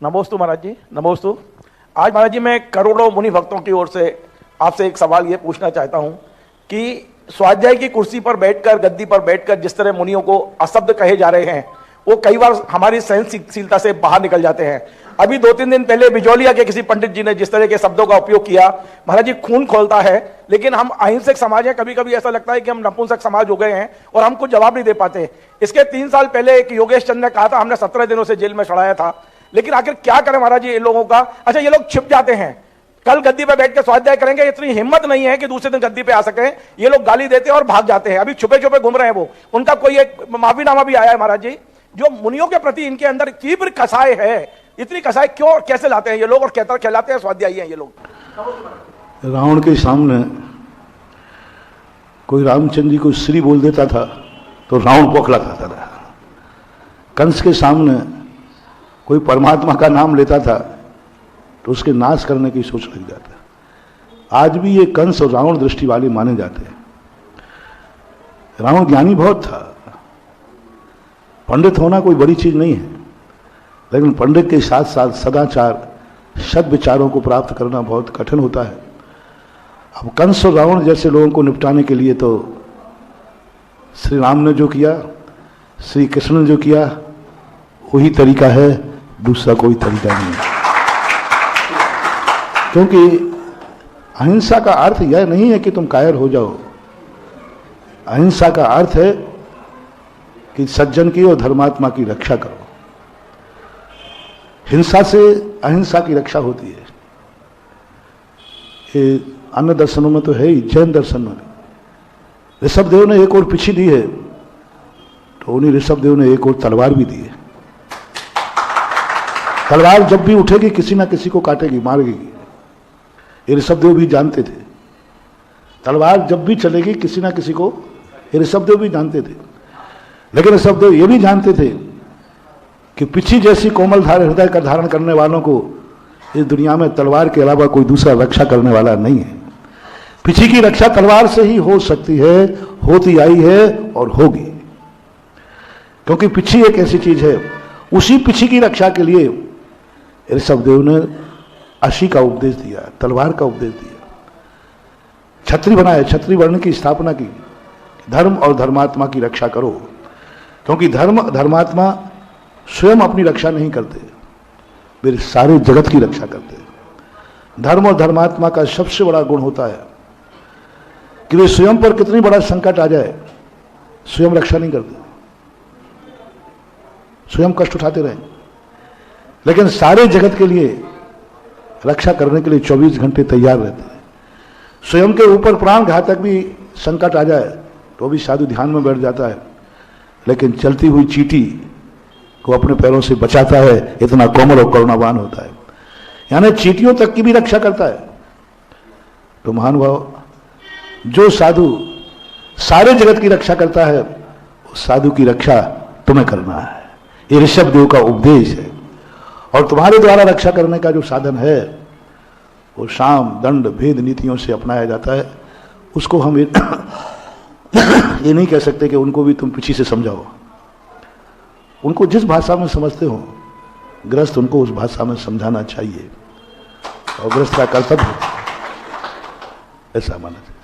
नमोस्तु महाराज जी, नमोस्तु। आज महाराज जी मैं करोड़ों मुनि भक्तों की ओर से आपसे एक सवाल ये पूछना चाहता हूं कि स्वाध्याय की कुर्सी पर बैठकर, गद्दी पर बैठकर जिस तरह मुनियों को अशब्द कहे जा रहे हैं वो कई बार हमारी सहनशीलता से बाहर निकल जाते हैं। अभी 2-3 दिन पहले बिजौलिया के किसी पंडित जी ने जिस तरह के शब्दों का उपयोग किया, महाराज जी खून खोलता है। लेकिन हम अहिंसक समाज हैं, कभी कभी ऐसा लगता है कि हम नपुंसक समाज हो गए हैं और हम कुछ जवाब नहीं दे पाते। इसके 3 साल पहले एक योगेश चंद ने कहा था, हमने 17 दिनों से जेल में सड़ाया था। लेकिन आखिर क्या करें महाराज जी इन लोगों का। अच्छा, ये लोग छिप जाते हैं, कल गद्दी पे बैठ के स्वाध्याय करेंगे, इतनी हिम्मत नहीं है कि दूसरे दिन गद्दी पे आ सके। ये लोग गाली देते हैं और भाग जाते हैं, अभी छुपे छुपे घूम रहे हैं। वो उनका कोई एक माफीनामा भी आया है महाराज जी। जो मुनियों के प्रति इनके अंदर तीव्र कसाई है, इतनी कसाई क्यों और कैसे लाते हैं ये लोग और कहता कहलाते हैं स्वाध्यायी हैं ये लोग। रावण के सामने कोई रामचंद्र जी को श्री बोल देता था तो रावण बौखला खाता था। कंस के सामने कोई परमात्मा का नाम लेता था तो उसके नाश करने की सोच लग जाता। आज भी ये कंस और रावण दृष्टि वाले माने जाते हैं। रावण ज्ञानी बहुत था, पंडित होना कोई बड़ी चीज नहीं है, लेकिन पंडित के साथ साथ सदाचार, सद्विचारों को प्राप्त करना बहुत कठिन होता है। अब कंस और रावण जैसे लोगों को निपटाने के लिए तो श्री राम ने जो किया, श्री कृष्ण ने जो किया, वही तरीका है, दूसरा कोई तरीका नहीं है। क्योंकि अहिंसा का अर्थ यह नहीं है कि तुम कायर हो जाओ। अहिंसा का अर्थ है कि सज्जन की और धर्मात्मा की रक्षा करो। हिंसा से अहिंसा की रक्षा होती है। ये अन्य दर्शनों में तो है ही, जैन दर्शन में ऋषभदेव ने एक और पीछी दी है तो उन्हीं ऋषभदेव ने एक और तलवार भी दी है। तलवार जब भी उठेगी किसी ना किसी को काटेगी, मारेगी। ये ऋषभदेव भी जानते थे। तलवार जब भी चलेगी किसी ना किसी को, ये ऋषभदेव भी जानते थे। लेकिन ऋषभदेव ये भी जानते थे कि पिछी जैसी कोमल हृदय का धारण करने वालों को इस दुनिया में तलवार के अलावा कोई दूसरा रक्षा करने वाला नहीं है। पिछी की रक्षा तलवार से ही हो सकती है, होती आई है और होगी। क्योंकि पिछी एक ऐसी चीज है, उसी पिछी की रक्षा के लिए ऋषभदेव ने अशी का उपदेश दिया, तलवार का उपदेश दिया, छत्री बनाया, छत्री वर्ण की स्थापना की। धर्म और धर्मात्मा की रक्षा करो, क्योंकि धर्मात्मा स्वयं अपनी रक्षा नहीं करते, वे सारे जगत की रक्षा करते हैं। धर्म और धर्मात्मा का सबसे बड़ा गुण होता है कि वे स्वयं पर कितनी बड़ा संकट आ जाए, स्वयं रक्षा नहीं करते, स्वयं कष्ट उठाते रहे, लेकिन सारे जगत के लिए रक्षा करने के लिए 24 घंटे तैयार रहते हैं। स्वयं के ऊपर प्राण घातक भी संकट आ जाए तो भी साधु ध्यान में बैठ जाता है, लेकिन चलती हुई चींटी को अपने पैरों से बचाता है, इतना कोमल और करुणावान होता है। यानी चींटियों तक की भी रक्षा करता है। तो महानुभाव, जो साधु सारे जगत की रक्षा करता है, उस साधु की रक्षा तुम्हें करना है। ये ऋषभदेव का उपदेश है। और तुम्हारे द्वारा रक्षा करने का जो साधन है वो साम, दंड, भेद नीतियों से अपनाया जाता है। उसको हम ये नहीं कह सकते कि उनको भी तुम पीछे से समझाओ। उनको जिस भाषा में समझते हो, गृहस्थ उनको उस भाषा में समझाना चाहिए और गृहस्थ का कर्तव्य ऐसा माना चाहिए।